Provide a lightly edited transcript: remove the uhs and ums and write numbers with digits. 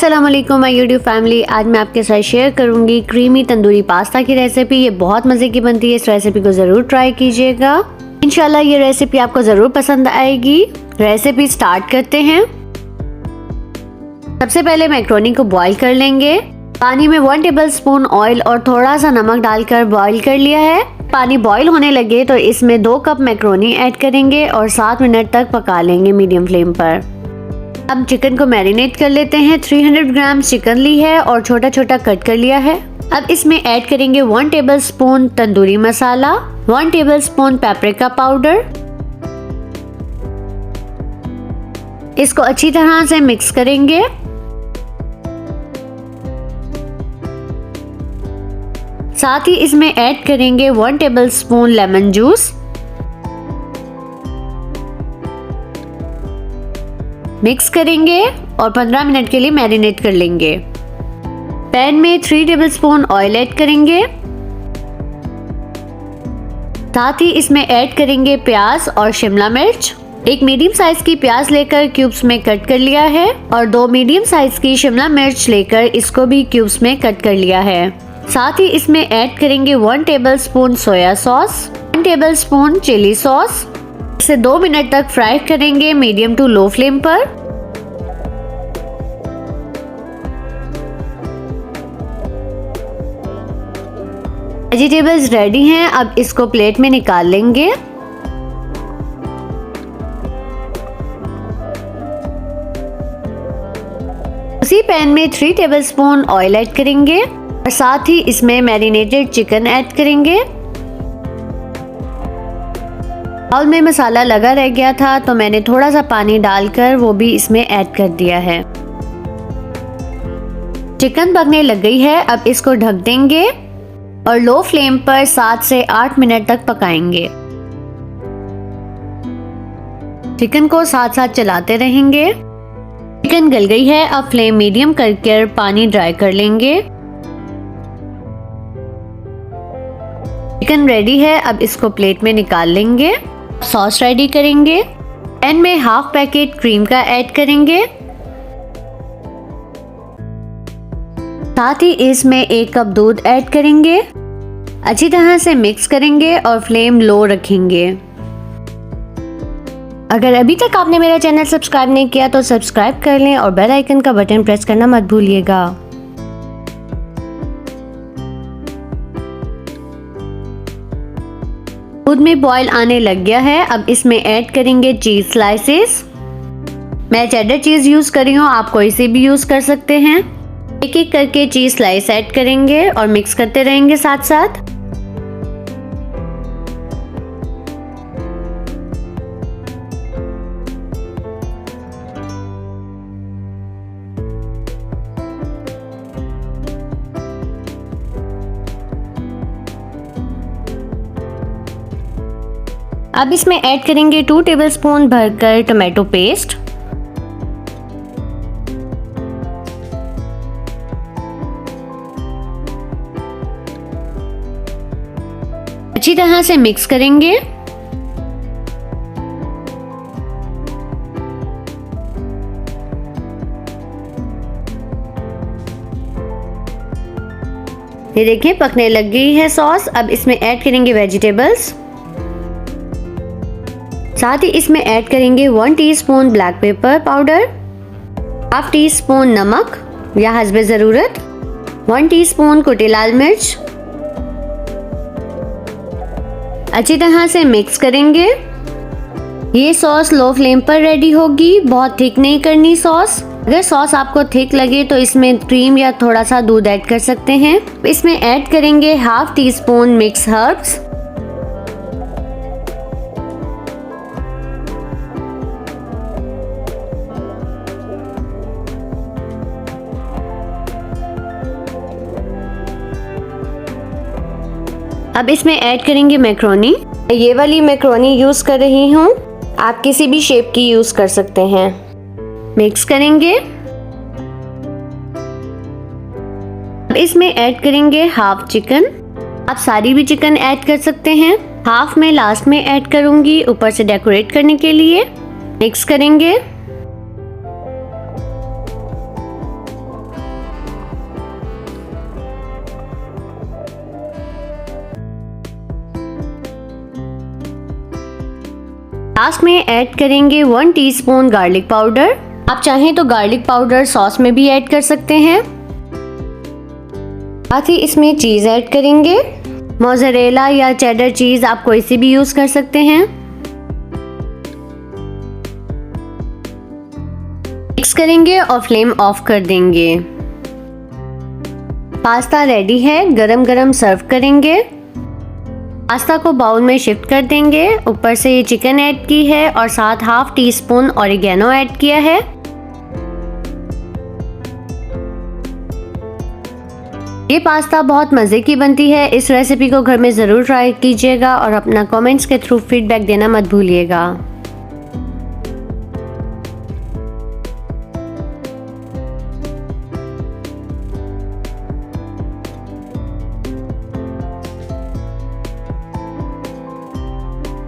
अस्सलाम वालेकुम my YouTube family. आज मैं आपके साथ शेयर करूंगी क्रीमी तंदूरी पास्ता की रेसिपी। ये बहुत मज़े की बनती है। इस रेसिपी को ज़रूर ट्राई कीजिएगा। इंशाल्लाह ये रेसिपी आपको ज़रूर पसंद आएगी। रेसिपी स्टार्ट करते हैं। सबसे पहले मैक्रोनी को बॉईल कर लेंगे। पानी में 1 टेबलस्पून ऑयल और थोड़ा सा नमक डालकर बॉईल कर लिया है। पानी बॉईल होने लगे तो इसमें 2 कप मैक्रोनी ऐड करेंगे और 7 मिनट तक पका लेंगे मीडियम फ्लेम पर। अब चिकन को मैरिनेट कर लेते हैं। 300 ग्राम चिकन ली है और छोटा छोटा कट कर लिया है। अब इसमें ऐड करेंगे 1 tablespoon tandoori masala, 1 tablespoon paprika powder. इसको अच्छी तरह से मिक्स करेंगे। साथ ही इसमें ऐड करेंगे 1 टेबलस्पून लेमन जूस। मिक्स करेंगे और 15 मिनट के लिए मैरिनेट कर लेंगे। पैन में 3 टेबलस्पून ऑयल ऐड करेंगे। साथ ही इसमें ऐड करेंगे प्याज और शिमला मिर्च। एक मीडियम साइज की प्याज लेकर क्यूब्स में कट कर लिया है और 2 मीडियम साइज की शिमला मिर्च लेकर इसको भी क्यूब्स में कट कर लिया है। साथ ही इसमें ऐड करेंगे 1 tablespoon soya sauce, 1 tablespoon chilli sauce. इसे 2 मिनट तक फ्राई करेंगे मीडियम टू लो फ्लेम पर। वेजिटेबल्स रेडी हैं। अब इसको प्लेट में निकाल लेंगे। उसी पैन में 3 टेबलस्पून ऑयल ऐड करेंगे और साथ ही इसमें मैरिनेटेड चिकन ऐड करेंगे। बाउल में मसाला लगा रह गया था तो मैंने थोड़ा सा पानी डालकर वो भी इसमें ऐड कर दिया है। चिकन पकने लग गई है। अब इसको ढक देंगे और लो फ्लेम पर 7 से 8 मिनट तक पकाएंगे। चिकन को साथ साथ चलाते रहेंगे। चिकन गल गई है। अब फ्लेम मीडियम करके पानी ड्राई कर लेंगे। चिकन रेडी है। अब इसको प्लेट में निकाल लेंगे। सॉस रेडी करेंगे। पैन में हाफ पैकेट क्रीम का ऐड करेंगे। साथ ही इसमें 1 कप दूध ऐड करेंगे। अच्छी तरह से मिक्स करेंगे और फ्लेम लो रखेंगे। अगर अभी तक आपने मेरा चैनल सब्सक्राइब नहीं किया तो सब्सक्राइब कर लें और बेल आइकन का बटन प्रेस करना मत भूलिएगा। दूध में बॉईल आने लग गया है। अब इसमें ऐड करेंगे चीज स्लाइसेस। मैं चेडर चीज यूज कर रही हूँ, आप कोई सी भी यूज कर सकते हैं। एक एक करके चीज स्लाइस ऐड करेंगे और मिक्स करते रहेंगे साथ साथ। अब इसमें ऐड करेंगे 2 टेबलस्पून भरकर टोमेटो पेस्ट। अच्छी तरह से मिक्स करेंगे। ये देखिए पकने लग गई है सॉस। अब इसमें ऐड करेंगे वेजिटेबल्स। साथ ही इसमें ऐड करेंगे 1 teaspoon black pepper powder, half teaspoon नमक या हस्बे ज़रूरत, 1 टीस्पून कुटी लाल मिर्च। अच्छी तरह से मिक्स करेंगे। ये सॉस लो फ्लेम पर रेडी होगी। बहुत थिक नहीं करनी सॉस। अगर सॉस आपको थिक लगे तो इसमें क्रीम या थोड़ा सा दूध ऐड कर सकते हैं। इसमें ऐड करेंगे हाफ टीस्पून मिक्स हर्ब्स। अब इसमें ऐड करेंगे मैक्रोनी। ये वाली मैक्रोनी यूज कर रही हूँ, आप किसी भी शेप की यूज कर सकते हैं। मिक्स करेंगे। अब इसमें ऐड करेंगे हाफ चिकन। आप सारी भी चिकन ऐड कर सकते हैं। हाफ में लास्ट में ऐड करूंगी ऊपर से डेकोरेट करने के लिए। मिक्स करेंगे। लास्ट में ऐड करेंगे 1 टीस्पून गार्लिक पाउडर। आप चाहें तो गार्लिक पाउडर सॉस में भी ऐड कर सकते हैं। साथ ही इसमें चीज़ ऐड करेंगे। मोज़रेला या चेडर चीज़ आप कोई सी भी यूज़ कर सकते हैं। मिक्स करेंगे और फ्लेम ऑफ कर देंगे। पास्ता रेडी है, गरम गरम सर्व करेंगे। पास्ता को बाउल में शिफ्ट कर देंगे। ऊपर से ये चिकन ऐड की है और साथ half tea spoon oregano add किया है। ये पास्ता बहुत मज़े की बनती है। इस रेसिपी को घर में ज़रूर ट्राई कीजिएगा और अपना कमेंट्स के थ्रू फीडबैक देना मत भूलिएगा।